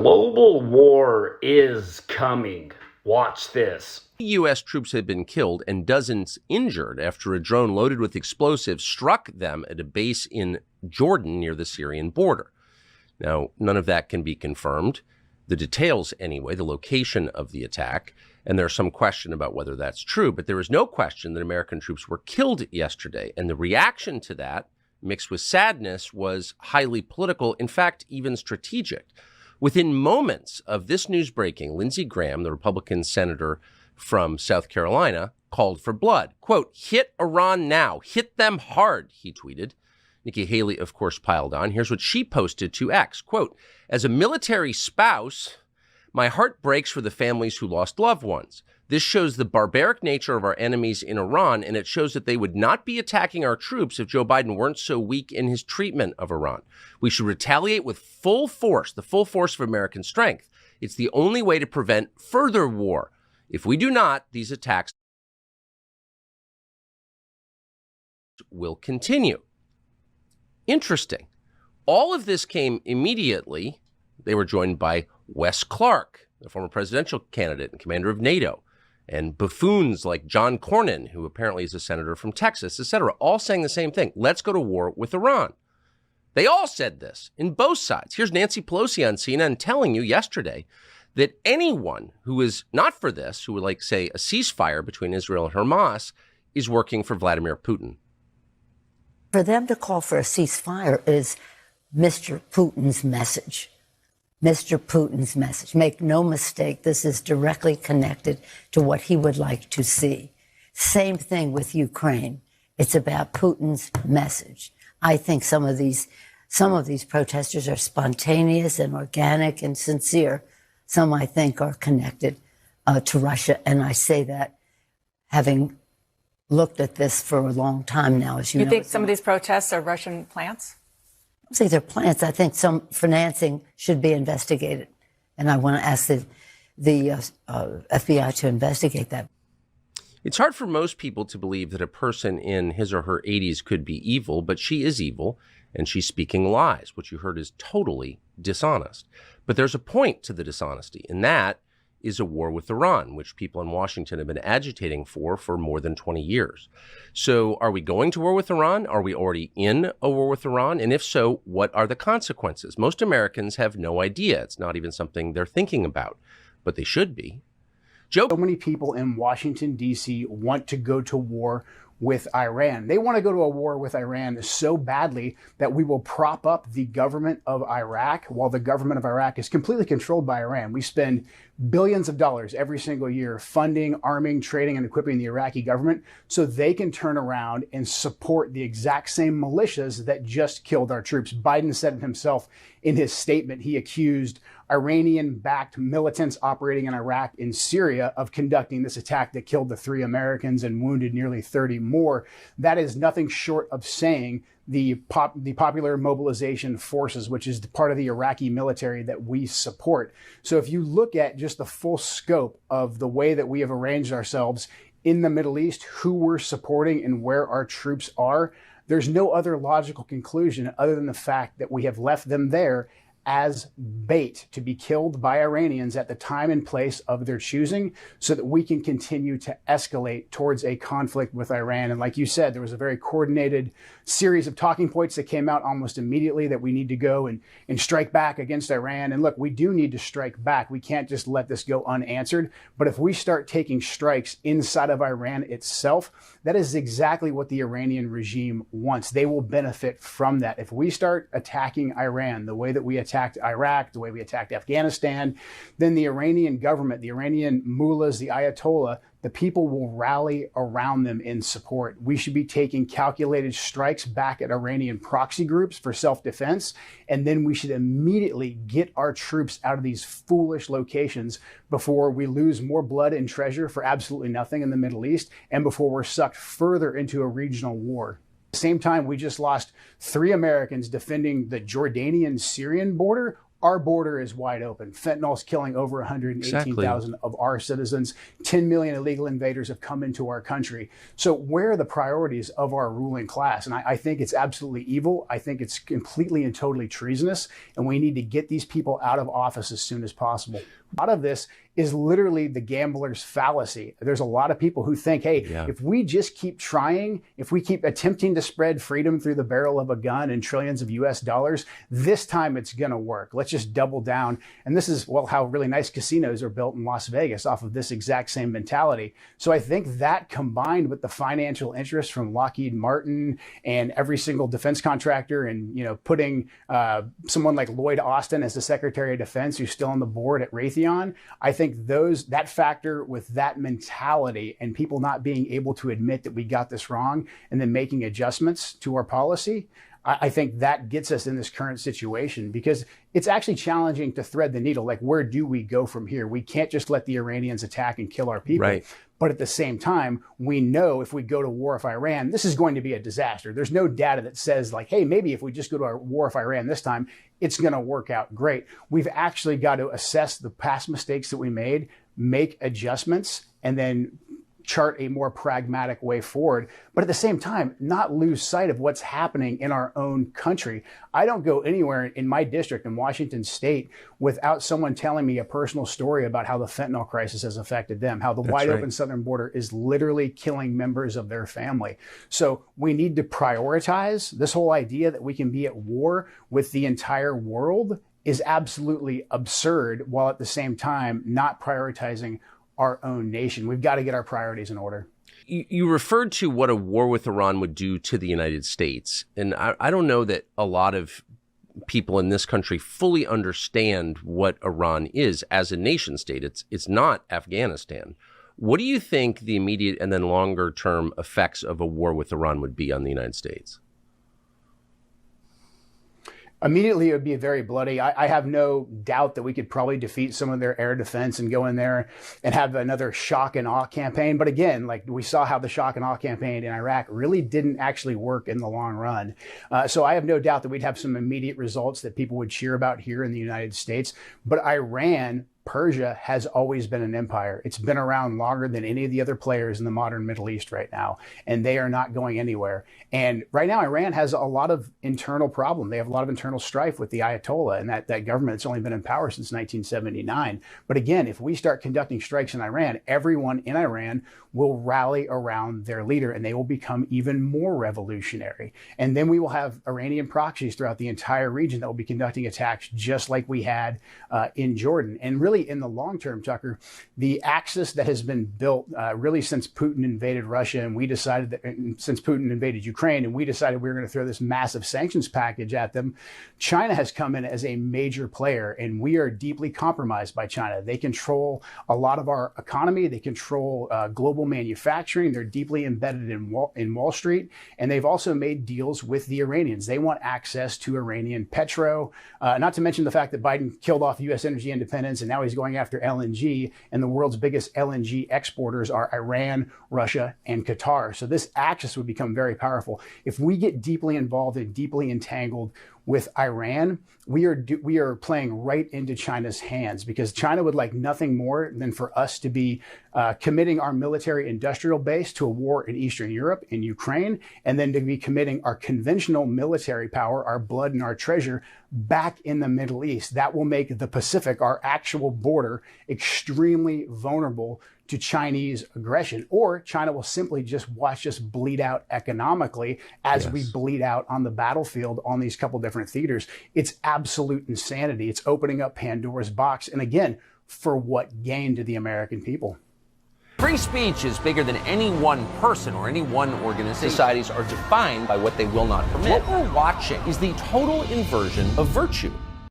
Global war is coming. Watch this. U.S. troops had been killed and dozens injured after a drone loaded with explosives struck them at a base in Jordan near the Syrian border. Now, none of that can be confirmed. The details, anyway, the location of the attack, and there's some question about whether that's true, but there is no question that American troops were killed yesterday. And the reaction to that, mixed with sadness, was highly political, in fact, even strategic. Within moments of this news breaking, Lindsey Graham, the Republican senator from South Carolina, called for blood. Quote, "Hit Iran now. Hit them hard," he tweeted. Nikki Haley, of course, piled on. Here's what she posted to X. Quote, "As a military spouse, my heart breaks for the families who lost loved ones. This shows the barbaric nature of our enemies in Iran, and it shows that they would not be attacking our troops if Joe Biden weren't so weak in his treatment of Iran. We should retaliate with full force, the full force of American strength. It's the only way to prevent further war. If we do not, these attacks will continue." Interesting. All of this came immediately. They were joined by Wes Clark, the former presidential candidate and commander of NATO, and buffoons like John Cornyn, who apparently is a senator from Texas, etc., all saying the same thing. Let's go to war with Iran. They all said this in both sides. Here's Nancy Pelosi on CNN telling you yesterday that anyone who is not for this, who would like, say, a ceasefire between Israel and Hamas, is working for Vladimir Putin. For them to call for a ceasefire is Mr. Putin's message. Mr. Putin's message. Make no mistake, this is directly connected to what he would like to see. Same thing with Ukraine. It's about Putin's message. I think some of these protesters are spontaneous and organic and sincere. Some, I think, are connected to Russia. And I say that having looked at this for a long time now, as you know. You think some of these protests are Russian plants? I don't say they're plants. I think some financing should be investigated. And I want to ask the FBI to investigate that. It's hard for most people to believe that a person in his or her 80s could be evil, but she is evil, and she's speaking lies. What you heard is totally dishonest. But there's a point to the dishonesty, and that is a war with Iran, which people in Washington have been agitating for more than 20 years. So are we going to war with Iran? Are we already in a war with Iran? And if so, what are the consequences? Most Americans have no idea. It's not even something they're thinking about, but they should be. So many people in Washington, D.C. want to go to war with Iran. They want to go to a war with Iran so badly that we will prop up the government of Iraq while the government of Iraq is completely controlled by Iran. We spend billions of dollars every single year funding, arming, training, and equipping the Iraqi government so they can turn around and support the exact same militias that just killed our troops. Biden said it himself in his statement. He accused Iranian-backed militants operating in Iraq and Syria of conducting this attack that killed the 3 Americans and wounded nearly 30 more. That is nothing short of saying the Popular Mobilization Forces, which is part of the Iraqi military that we support. So if you look at just the full scope of the way that we have arranged ourselves in the Middle East, who we're supporting and where our troops are, there's no other logical conclusion other than the fact that we have left them there as bait to be killed by Iranians at the time and place of their choosing so that we can continue to escalate towards a conflict with Iran. And like you said, there was a very coordinated series of talking points that came out almost immediately that we need to go and strike back against Iran. And look, we do need to strike back. We can't just let this go unanswered. But if we start taking strikes inside of Iran itself, that is exactly what the Iranian regime wants. They will benefit from that. If we start attacking Iran the way that we attacked Iraq, the way we attacked Afghanistan, then the Iranian government, the Iranian mullahs, the Ayatollah, the people will rally around them in support. We should be taking calculated strikes back at Iranian proxy groups for self-defense, and then we should immediately get our troops out of these foolish locations before we lose more blood and treasure for absolutely nothing in the Middle East, and before we're sucked further into a regional war. At the same time, we just lost 3 Americans defending the Jordanian-Syrian border our border is wide open. Fentanyl's killing over 118,000 of our citizens. 10 million illegal invaders have come into our country. So where are the priorities of our ruling class? And I think it's absolutely evil. I think it's completely and totally treasonous. And we need to get these people out of office as soon as possible. A lot of this is literally the gambler's fallacy. There's a lot of people who think, hey, if we just keep trying, if we keep attempting to spread freedom through the barrel of a gun and trillions of US dollars, this time it's going to work. Let's just double down. And this is, well, how really nice casinos are built in Las Vegas off of this exact same mentality. So I think that combined with the financial interest from Lockheed Martin and every single defense contractor and, you know, putting someone like Lloyd Austin as the Secretary of Defense who's still on the board at Raytheon, I think that factor with that mentality and people not being able to admit that we got this wrong and then making adjustments to our policy, I think that gets us in this current situation because it's actually challenging to thread the needle. Like, where do we go from here? We can't just let the Iranians attack and kill our people. Right. But at the same time, we know if we go to war with Iran, this is going to be a disaster. There's no data that says like, hey, maybe if we just go to a war with Iran this time, it's going to work out great. We've actually got to assess the past mistakes that we made, make adjustments, and then chart a more pragmatic way forward, but at the same time, not lose sight of what's happening in our own country. I don't go anywhere in my district in Washington State without someone telling me a personal story about how the fentanyl crisis has affected them, how the wide open southern border is literally killing members of their family. So we need to prioritize. This whole idea that we can be at war with the entire world is absolutely absurd, while at the same time not prioritizing our own nation. We've got to get our priorities in order. You referred to what a war with Iran would do to the United States. And I don't know that a lot of people in this country fully understand what Iran is as a nation state. It's not Afghanistan. What do you think the immediate and then longer term effects of a war with Iran would be on the United States? Immediately, it would be very bloody. I have no doubt that we could probably defeat some of their air defense and go in there and have another shock and awe campaign. But again, like we saw how the shock and awe campaign in Iraq really didn't actually work in the long run. So I have no doubt that we'd have some immediate results that people would cheer about here in the United States. But Iran, Persia has always been an empire. It's been around longer than any of the other players in the modern Middle East right now, and they are not going anywhere. And right now, Iran has a lot of internal problem. They have a lot of internal strife with the Ayatollah and that government that's only been in power since 1979. But again, if we start conducting strikes in Iran, everyone in Iran will rally around their leader and they will become even more revolutionary. And then we will have Iranian proxies throughout the entire region that will be conducting attacks just like we had in Jordan. And really, in the long term, Tucker, the axis that has been built really since Putin invaded Russia and we decided that since Putin invaded Ukraine and we decided we were going to throw this massive sanctions package at them, China has come in as a major player and we are deeply compromised by China. They control a lot of our economy. They control global manufacturing. They're deeply embedded in Wall Street. And they've also made deals with the Iranians. They want access to Iranian petro, not to mention the fact that Biden killed off U.S. energy independence and now he's going after LNG, and the world's biggest LNG exporters are Iran, Russia, and Qatar. So this axis would become very powerful. If we get deeply involved and deeply entangled with Iran, we are playing right into China's hands, because China would like nothing more than for us to be committing our military industrial base to a war in Eastern Europe, in Ukraine, and then to be committing our conventional military power, our blood and our treasure back in the Middle East. That will make the Pacific, our actual border, extremely vulnerable to Chinese aggression, or China will simply just watch us bleed out economically as we bleed out on the battlefield on these couple different theaters. It's absolute insanity. It's opening up Pandora's box. And again, for what gain to the American people? Free speech is bigger than any one person or any one organization. Societies are defined by what they will not permit. What we're watching is the total inversion of virtue.